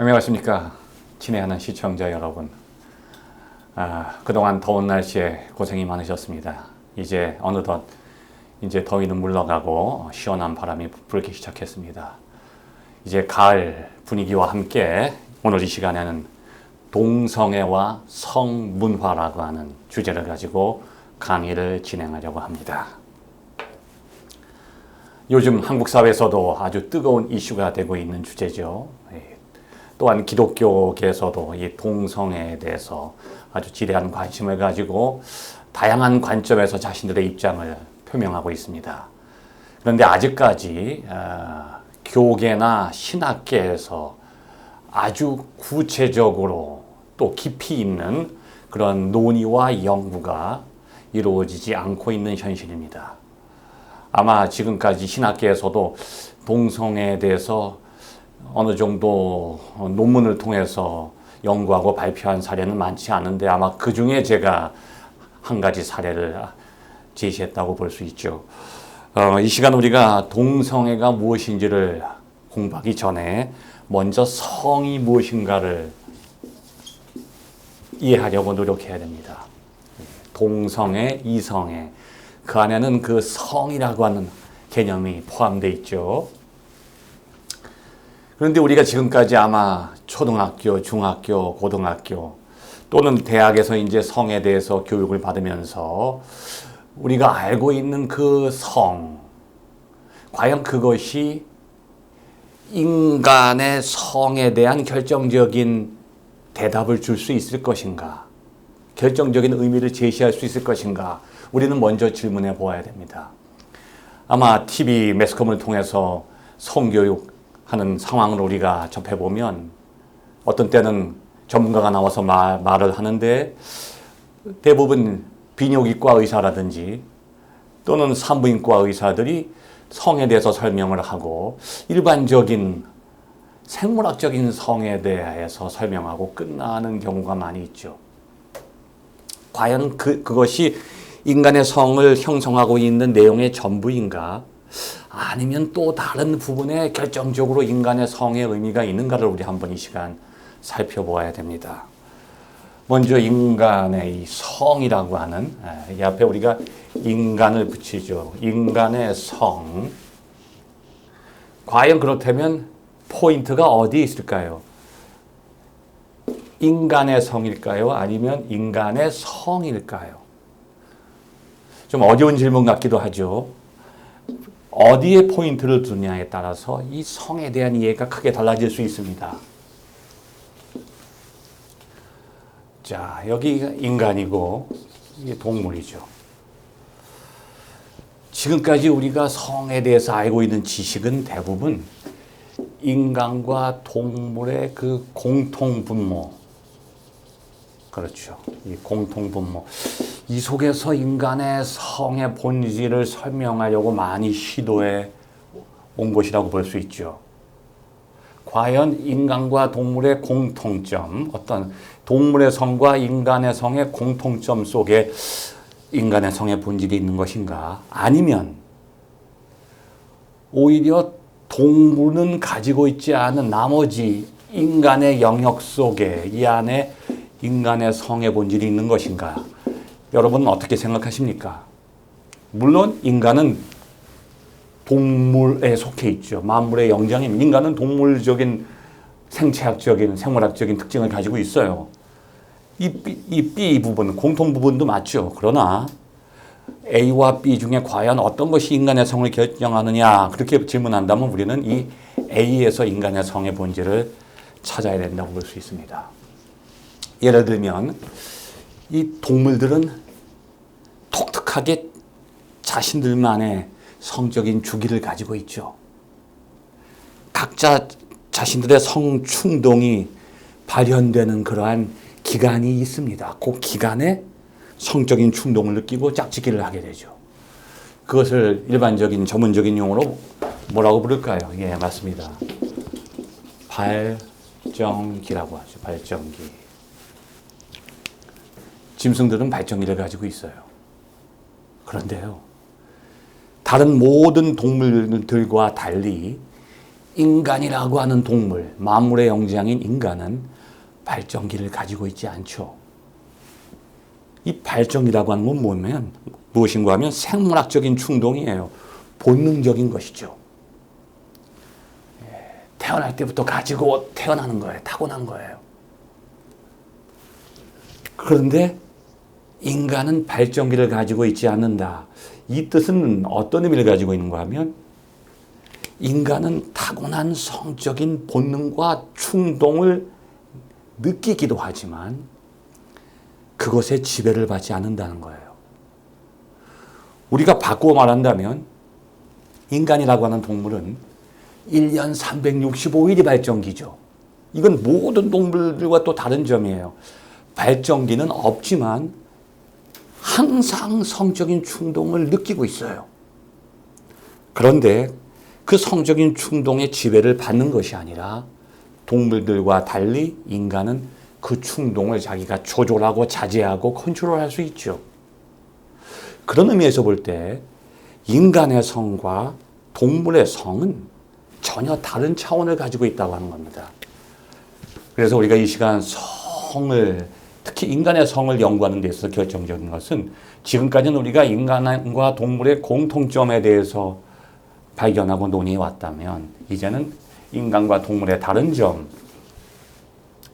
안녕하십니까. 친애하는 시청자 여러분. 그동안 더운 날씨에 고생이 많으셨습니다. 이제 어느덧 더위는 물러가고 시원한 바람이 불기 시작했습니다. 이제 가을 분위기와 함께 오늘 이 시간에는 동성애와 성문화라고 하는 주제를 가지고 강의를 진행하려고 합니다. 요즘 한국 사회에서도 아주 뜨거운 이슈가 되고 있는 주제죠. 또한 기독교계에서도 이 동성애에 대해서 아주 지대한 관심을 가지고 다양한 관점에서 자신들의 입장을 표명하고 있습니다. 그런데 아직까지 교계나 신학계에서 아주 구체적으로 또 깊이 있는 그런 논의와 연구가 이루어지지 않고 있는 현실입니다. 아마 지금까지 신학계에서도 동성애에 대해서 어느 정도 논문을 통해서 연구하고 발표한 사례는 많지 않은데 아마 그 중에 제가 한 가지 사례를 제시했다고 볼 수 있죠. 이 시간 우리가 동성애가 무엇인지를 공부하기 전에 먼저 성이 무엇인가를 이해하려고 노력해야 됩니다. 동성애, 이성애, 그 안에는 그 성이라고 하는 개념이 포함되어 있죠. 그런데 우리가 지금까지 아마 초등학교, 중학교, 고등학교 또는 대학에서 이제 성에 대해서 교육을 받으면서 우리가 알고 있는 그 성, 과연 그것이 인간의 성에 대한 결정적인 대답을 줄 수 있을 것인가? 결정적인 의미를 제시할 수 있을 것인가? 우리는 먼저 질문해 보아야 됩니다. 아마 TV, 매스컴을 통해서 성교육 하는 상황을 우리가 접해보면 어떤 때는 전문가가 나와서 말을 하는데 대부분 비뇨기과 의사라든지 또는 산부인과 의사들이 성에 대해서 설명을 하고 일반적인 생물학적인 성에 대해서 설명하고 끝나는 경우가 많이 있죠. 과연 그것이 인간의 성을 형성하고 있는 내용의 전부인가? 아니면 또 다른 부분에 결정적으로 인간의 성의 의미가 있는가를 우리 한번 이 시간 살펴보아야 됩니다. 먼저 인간의 이 성이라고 하는 이 앞에 우리가 인간을 붙이죠. 인간의 성. 과연 그렇다면 포인트가 어디에 있을까요? 인간의 성일까요? 아니면 인간의 성일까요? 좀 어려운 질문 같기도 하죠. 어디에 포인트를 두냐에 따라서 이 성에 대한 이해가 크게 달라질 수 있습니다. 자, 여기가 인간이고 이게 동물이죠. 지금까지 우리가 성에 대해서 알고 있는 지식은 대부분 인간과 동물의 그 공통분모. 그렇죠. 이 공통분모. 이 속에서 인간의 성의 본질을 설명하려고 많이 시도해 온 것이라고 볼 수 있죠. 과연 인간과 동물의 공통점, 어떤 동물의 성과 인간의 성의 공통점 속에 인간의 성의 본질이 있는 것인가? 아니면 오히려 동물은 가지고 있지 않은 나머지 인간의 영역 속에 이 안에 인간의 성의 본질이 있는 것인가? 여러분은 어떻게 생각하십니까? 물론 인간은 동물에 속해 있죠. 만물의 영장입니다. 인간은 동물적인 생체학적인 생물학적인 특징을 가지고 있어요. 이 B 부분, 공통 부분도 맞죠. 그러나 A와 B 중에 과연 어떤 것이 인간의 성을 결정하느냐 그렇게 질문한다면 우리는 이 A에서 인간의 성의 본질을 찾아야 된다고 볼 수 있습니다. 예를 들면 이 동물들은 독특하게 자신들만의 성적인 주기를 가지고 있죠. 각자 자신들의 성 충동이 발현되는 그러한 기간이 있습니다. 그 기간에 성적인 충동을 느끼고 짝짓기를 하게 되죠. 그것을 일반적인 전문적인 용어로 뭐라고 부를까요? 예, 맞습니다. 발정기라고 하죠. 발정기. 짐승들은 발정기를 가지고 있어요. 그런데요, 다른 모든 동물들과 달리 인간이라고 하는 동물, 만물의 영장인 인간은 발전기를 가지고 있지 않죠. 이 발전기라고 하는 건 뭐냐면 무엇인가 하면 생물학적인 충동이에요. 본능적인 것이죠. 태어날 때부터 가지고 태어나는 거예요. 타고난 거예요. 그런데 인간은 발전기를 가지고 있지 않는다. 이 뜻은 어떤 의미를 가지고 있는가 하면 인간은 타고난 성적인 본능과 충동을 느끼기도 하지만 그것에 지배를 받지 않는다는 거예요. 우리가 바꾸어 말한다면 인간이라고 하는 동물은 1년 365일이 발전기죠. 이건 모든 동물들과 또 다른 점이에요. 발전기는 없지만 항상 성적인 충동을 느끼고 있어요. 그런데 그 성적인 충동의 지배를 받는 것이 아니라 동물들과 달리 인간은 그 충동을 자기가 조절하고 자제하고 컨트롤할 수 있죠. 그런 의미에서 볼 때 인간의 성과 동물의 성은 전혀 다른 차원을 가지고 있다고 하는 겁니다. 그래서 우리가 이 시간 성을, 특히 인간의 성을 연구하는 데 있어서 결정적인 것은 지금까지는 우리가 인간과 동물의 공통점에 대해서 발견하고 논의해 왔다면 이제는 인간과 동물의 다른 점,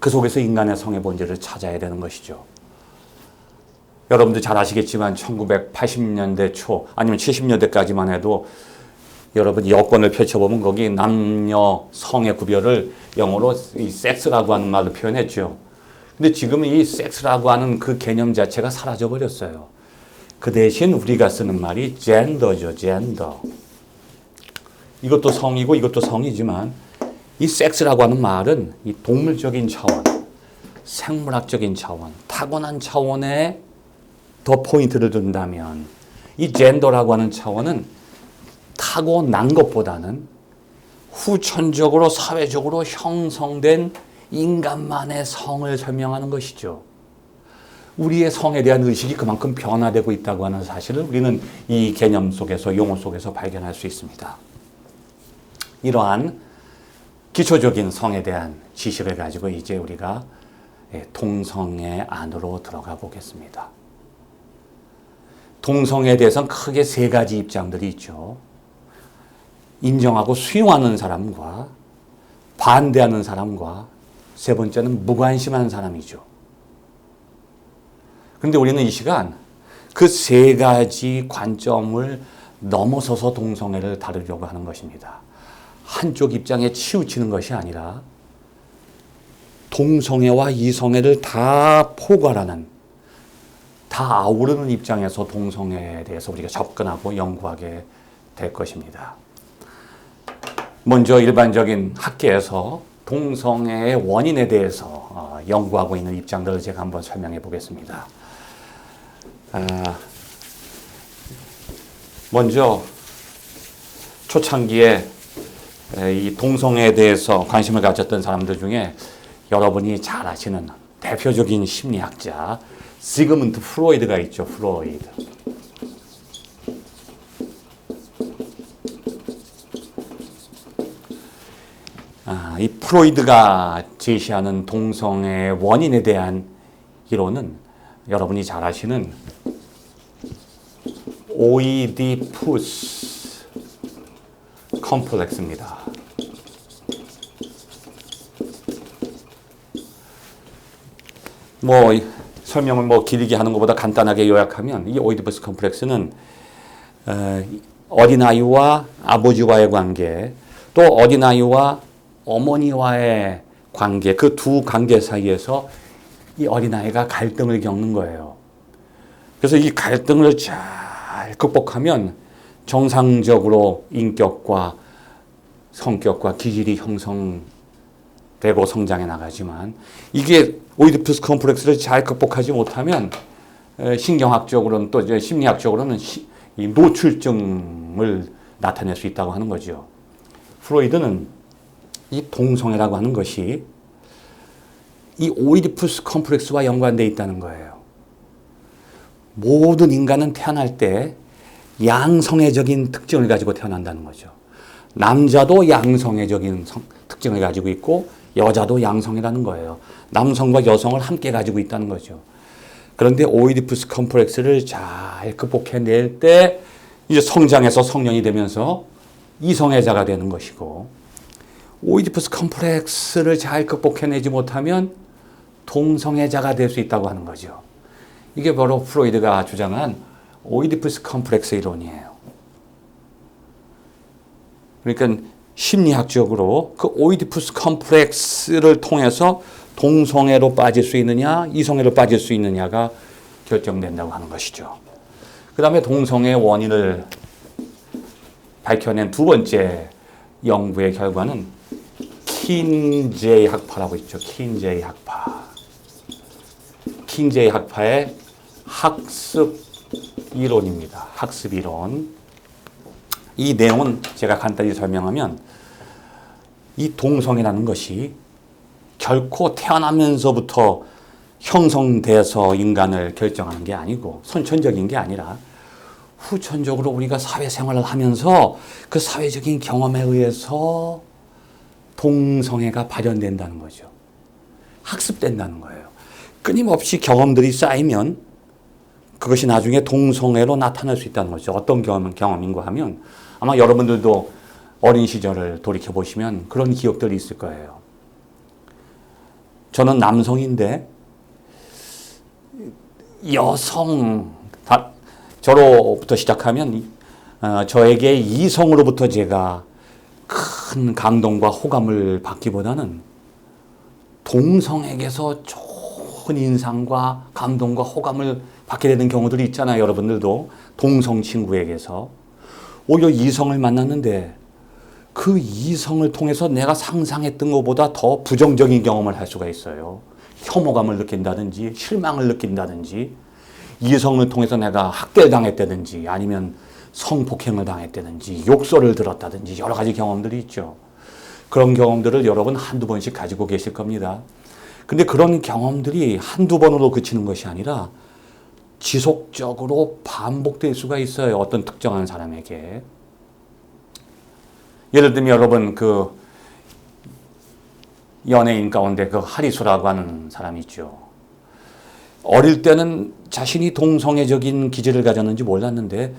그 속에서 인간의 성의 본질을 찾아야 되는 것이죠. 여러분들 잘 아시겠지만 1980년대 초 아니면 70년대까지만 해도 여러분 여권을 펼쳐보면 거기 남녀 성의 구별을 영어로 이 섹스라고 하는 말로 표현했죠. 근데 지금은 이 섹스라고 하는 그 개념 자체가 사라져 버렸어요. 그 대신 우리가 쓰는 말이 젠더죠. 젠더. 이것도 성이고 이것도 성이지만 이 섹스라고 하는 말은 이 동물적인 차원, 생물학적인 차원, 타고난 차원에 더 포인트를 둔다면 이 젠더라고 하는 차원은 타고난 것보다는 후천적으로 사회적으로 형성된 인간만의 성을 설명하는 것이죠. 우리의 성에 대한 의식이 그만큼 변화되고 있다고 하는 사실을 우리는 이 개념 속에서, 용어 속에서 발견할 수 있습니다. 이러한 기초적인 성에 대한 지식을 가지고 이제 우리가 동성애 안으로 들어가 보겠습니다. 동성애에 대해서는 크게 세 가지 입장들이 있죠. 인정하고 수용하는 사람과 반대하는 사람과 세 번째는 무관심한 사람이죠. 그런데 우리는 이 시간 그 세 가지 관점을 넘어서서 동성애를 다루려고 하는 것입니다. 한쪽 입장에 치우치는 것이 아니라 동성애와 이성애를 다 포괄하는, 다 아우르는 입장에서 동성애에 대해서 우리가 접근하고 연구하게 될 것입니다. 먼저 일반적인 학계에서 동성애의 원인에 대해서 연구하고 있는 입장들을 제가 한번 설명해 보겠습니다. 먼저 초창기에 이 동성애에 대해서 관심을 가졌던 사람들 중에 여러분이 잘 아시는 대표적인 심리학자 시그문드 프로이드가 있죠. 프로이드. 이 프로이드가 제시하는 동성애의 원인에 대한 이론은 여러분이 잘 아시는 오이디푸스 컴플렉스입니다. 설명을 길게 하는 것보다 간단하게 요약하면 이 오이디푸스 컴플렉스는 어린아이와 아버지와의 관계, 또 어린아이와 어머니와의 관계, 그 두 관계 사이에서 이 어린아이가 갈등을 겪는 거예요. 그래서 이 갈등을 잘 극복하면 정상적으로 인격과 성격과 기질이 형성되고 성장해 나가지만 이게 오이디푸스 컴플렉스를 잘 극복하지 못하면 신경학적으로는 또 이제 심리학적으로는 이 노출증을 나타낼 수 있다고 하는 거죠. 프로이드는 이 동성애라고 하는 것이 이 오이디푸스 컴플렉스와 연관되어 있다는 거예요. 모든 인간은 태어날 때 양성애적인 특징을 가지고 태어난다는 거죠. 남자도 양성애적인 특징을 가지고 있고 여자도 양성이라는 거예요. 남성과 여성을 함께 가지고 있다는 거죠. 그런데 오이디푸스 컴플렉스를 잘 극복해낼 때 이제 성장해서 성년이 되면서 이성애자가 되는 것이고, 오이디푸스 컴플렉스를 잘 극복해내지 못하면 동성애자가 될 수 있다고 하는 거죠. 이게 바로 프로이드가 주장한 오이디푸스 컴플렉스 이론이에요. 그러니까 심리학적으로 그 오이디푸스 컴플렉스를 통해서 동성애로 빠질 수 있느냐, 이성애로 빠질 수 있느냐가 결정된다고 하는 것이죠. 그 다음에 동성애의 원인을 밝혀낸 두 번째 연구의 결과는 킨제이 학파라고 있죠. 킨제이 학파. 킨제이 학파의 학습 이론입니다. 학습 이론. 이 내용은 제가 간단히 설명하면, 이 동성애라는 것이 결코 태어나면서부터 형성돼서 인간을 결정하는 게 아니고 선천적인 게 아니라 후천적으로 우리가 사회생활을 하면서 그 사회적인 경험에 의해서 동성애가 발현된다는 거죠. 학습된다는 거예요. 끊임없이 경험들이 쌓이면 그것이 나중에 동성애로 나타날 수 있다는 거죠. 어떤 경험인가 하면, 아마 여러분들도 어린 시절을 돌이켜보시면 그런 기억들이 있을 거예요. 저는 남성인데 저로부터 시작하면 저에게 이성으로부터 제가 큰 감동과 호감을 받기보다는 동성에게서 좋은 인상과 감동과 호감을 받게 되는 경우들이 있잖아요. 여러분들도 동성 친구에게서. 오히려 이성을 만났는데 그 이성을 통해서 내가 상상했던 것보다 더 부정적인 경험을 할 수가 있어요. 혐오감을 느낀다든지 실망을 느낀다든지, 이성을 통해서 내가 학대당했다든지 아니면 성폭행을 당했다든지 욕설을 들었다든지 여러 가지 경험들이 있죠. 그런 경험들을 여러분 한두 번씩 가지고 계실 겁니다. 근데 그런 경험들이 한두 번으로 그치는 것이 아니라 지속적으로 반복될 수가 있어요. 어떤 특정한 사람에게. 예를 들면 여러분 그 연예인 가운데 그 하리수라고 하는 사람이 있죠. 어릴 때는 자신이 동성애적인 기질을 가졌는지 몰랐는데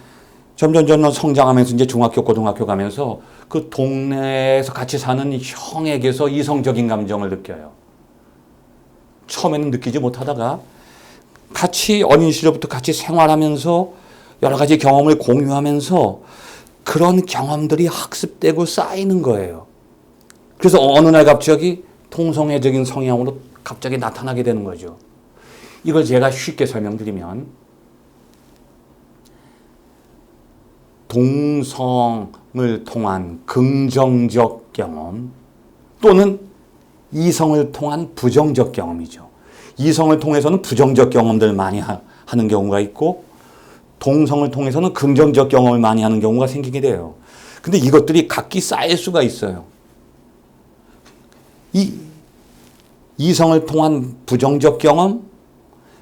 점점 성장하면서 이제 중학교, 고등학교 가면서 그 동네에서 같이 사는 형에게서 이성적인 감정을 느껴요. 처음에는 느끼지 못하다가 같이 어린 시절부터 같이 생활하면서 여러 가지 경험을 공유하면서 그런 경험들이 학습되고 쌓이는 거예요. 그래서 어느 날 갑자기 동성애적인 성향으로 갑자기 나타나게 되는 거죠. 이걸 제가 쉽게 설명드리면, 동성을 통한 긍정적 경험 또는 이성을 통한 부정적 경험이죠. 이성을 통해서는 부정적 경험들을 많이 하는 경우가 있고, 동성을 통해서는 긍정적 경험을 많이 하는 경우가 생기게 돼요. 근데 이것들이 각기 쌓일 수가 있어요. 이성을 통한 부정적 경험,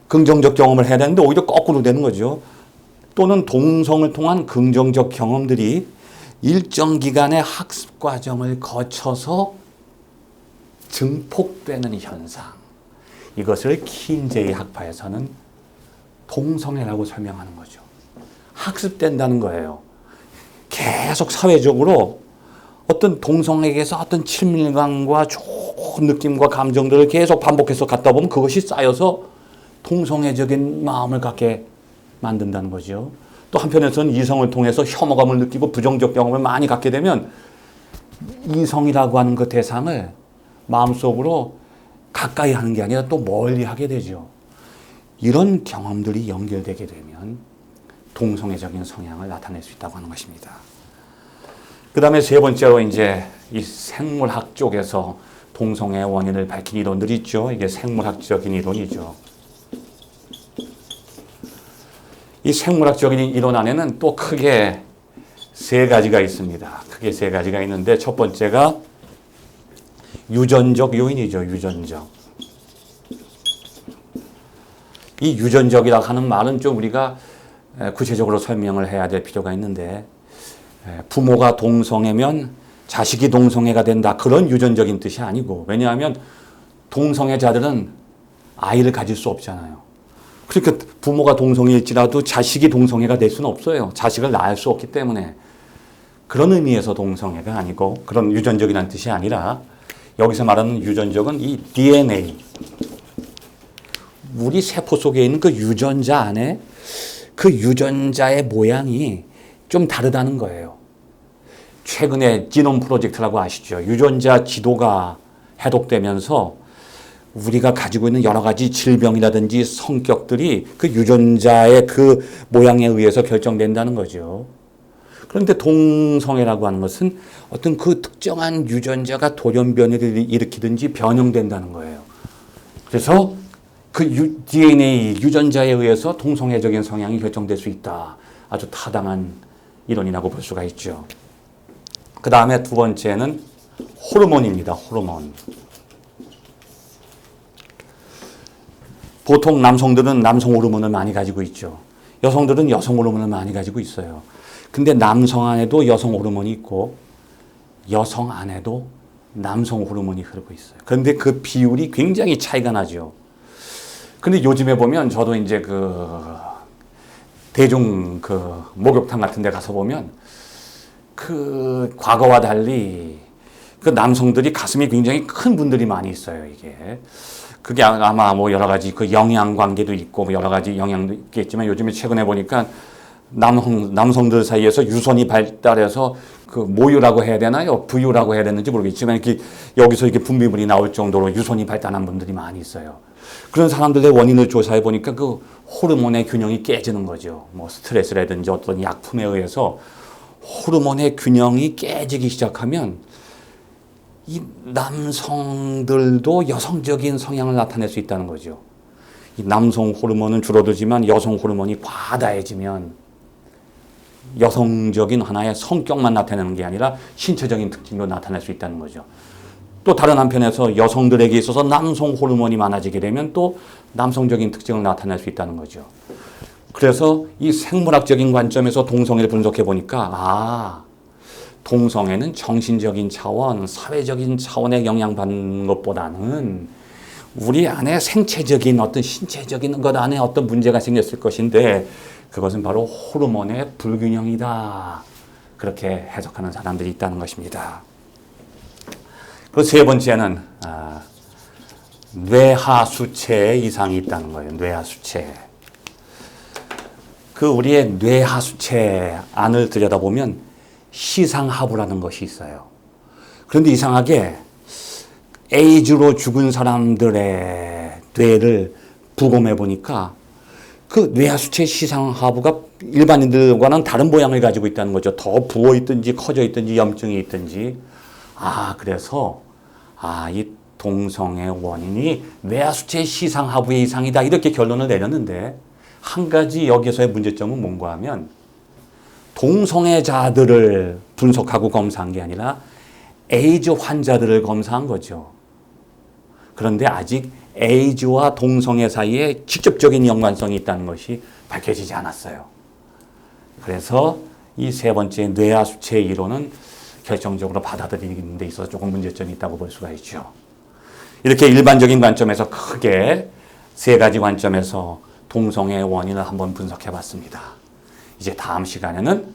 긍정적 경험을 해야 되는데 오히려 거꾸로 되는 거죠. 또는 동성을 통한 긍정적 경험들이 일정 기간의 학습 과정을 거쳐서 증폭되는 현상. 이것을 킨제이 학파에서는 동성애라고 설명하는 거죠. 학습된다는 거예요. 계속 사회적으로 어떤 동성에게서 어떤 친밀감과 좋은 느낌과 감정들을 계속 반복해서 갖다 보면 그것이 쌓여서 동성애적인 마음을 갖게 만든다는 거죠. 또 한편에서는 이성을 통해서 혐오감을 느끼고 부정적 경험을 많이 갖게 되면 이성이라고 하는 그 대상을 마음속으로 가까이 하는 게 아니라 또 멀리 하게 되죠. 이런 경험들이 연결되게 되면 동성애적인 성향을 나타낼 수 있다고 하는 것입니다. 그 다음에 세 번째로 이제 이 생물학 쪽에서 동성애 원인을 밝힌 이론들이 있죠. 이게 생물학적인 이론이죠. 이 생물학적인 이론 안에는 또 크게 세 가지가 있습니다. 크게 세 가지가 있는데 첫 번째가 유전적 요인이죠. 유전적. 이 유전적이라고 하는 말은 좀 우리가 구체적으로 설명을 해야 될 필요가 있는데, 부모가 동성애면 자식이 동성애가 된다. 그런 유전적인 뜻이 아니고, 왜냐하면 동성애자들은 아이를 가질 수 없잖아요. 그러니까 부모가 동성애일지라도 자식이 동성애가 될 수는 없어요. 자식을 낳을 수 없기 때문에. 그런 의미에서 동성애가 아니고, 그런 유전적이라는 뜻이 아니라, 여기서 말하는 유전적은 이 DNA, 우리 세포 속에 있는 그 유전자 안에 그 유전자의 모양이 좀 다르다는 거예요. 최근에 지놈 프로젝트라고 아시죠? 유전자 지도가 해독되면서 우리가 가지고 있는 여러 가지 질병이라든지 성격들이 그 유전자의 그 모양에 의해서 결정된다는 거죠. 그런데 동성애라고 하는 것은 어떤 그 특정한 유전자가 돌연변이를 일으키든지 변형된다는 거예요. 그래서 그 DNA 유전자에 의해서 동성애적인 성향이 결정될 수 있다. 아주 타당한 이론이라고 볼 수가 있죠. 그 다음에 두 번째는 호르몬입니다. 호르몬. 보통 남성들은 남성 호르몬을 많이 가지고 있죠. 여성들은 여성 호르몬을 많이 가지고 있어요. 근데 남성 안에도 여성 호르몬이 있고 여성 안에도 남성 호르몬이 흐르고 있어요. 그런데 그 비율이 굉장히 차이가 나죠. 근데 요즘에 보면 저도 이제 대중 목욕탕 같은 데 가서 보면 과거와 달리 그 남성들이 가슴이 굉장히 큰 분들이 많이 있어요, 이게. 그게 아마 뭐 여러 가지 그 영양 관계도 있고 여러 가지 영향도 있겠지만 요즘에 최근에 보니까 남성들 사이에서 유선이 발달해서 그 모유라고 해야 되나요? 부유라고 해야 되는지 모르겠지만 여기서 이렇게 분비물이 나올 정도로 유선이 발달한 분들이 많이 있어요. 그런 사람들의 원인을 조사해 보니까 그 호르몬의 균형이 깨지는 거죠. 뭐 스트레스라든지 어떤 약품에 의해서 호르몬의 균형이 깨지기 시작하면 이 남성들도 여성적인 성향을 나타낼 수 있다는 거죠. 이 남성 호르몬은 줄어들지만 여성 호르몬이 과다해지면 여성적인 하나의 성격만 나타내는 게 아니라 신체적인 특징도 나타낼 수 있다는 거죠. 또 다른 한편에서 여성들에게 있어서 남성 호르몬이 많아지게 되면 또 남성적인 특징을 나타낼 수 있다는 거죠. 그래서 이 생물학적인 관점에서 동성애를 분석해 보니까 동성애는 정신적인 차원, 사회적인 차원에 영향받는 것보다는 우리 안에 생체적인 어떤 신체적인 것 안에 어떤 문제가 생겼을 것인데 그것은 바로 호르몬의 불균형이다. 그렇게 해석하는 사람들이 있다는 것입니다. 그 세 번째는 뇌하수체에 이상이 있다는 거예요. 뇌하수체. 우리의 뇌하수체 안을 들여다보면 시상하부라는 것이 있어요. 그런데 이상하게 에이즈로 죽은 사람들의 뇌를 부검해 보니까 그 뇌하수체 시상하부가 일반인들과는 다른 모양을 가지고 있다는 거죠. 더 부어 있든지 커져 있든지 염증이 있든지. 그래서 이 동성애 원인이 뇌하수체 시상하부의 이상이다. 이렇게 결론을 내렸는데 한 가지 여기서의 문제점은 뭔가 하면 동성애자들을 분석하고 검사한 게 아니라 에이즈 환자들을 검사한 거죠. 그런데 아직 에이즈와 동성애 사이에 직접적인 연관성이 있다는 것이 밝혀지지 않았어요. 그래서 이 세 번째 뇌하수체 이론은 결정적으로 받아들이는 데 있어서 조금 문제점이 있다고 볼 수가 있죠. 이렇게 일반적인 관점에서 크게 세 가지 관점에서 동성애의 원인을 한번 분석해 봤습니다. 이제 다음 시간에는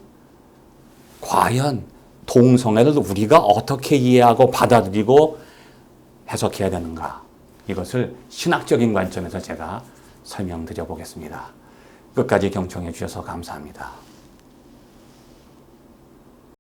과연 동성애를 우리가 어떻게 이해하고 받아들이고 해석해야 되는가, 이것을 신학적인 관점에서 제가 설명드려 보겠습니다. 끝까지 경청해 주셔서 감사합니다.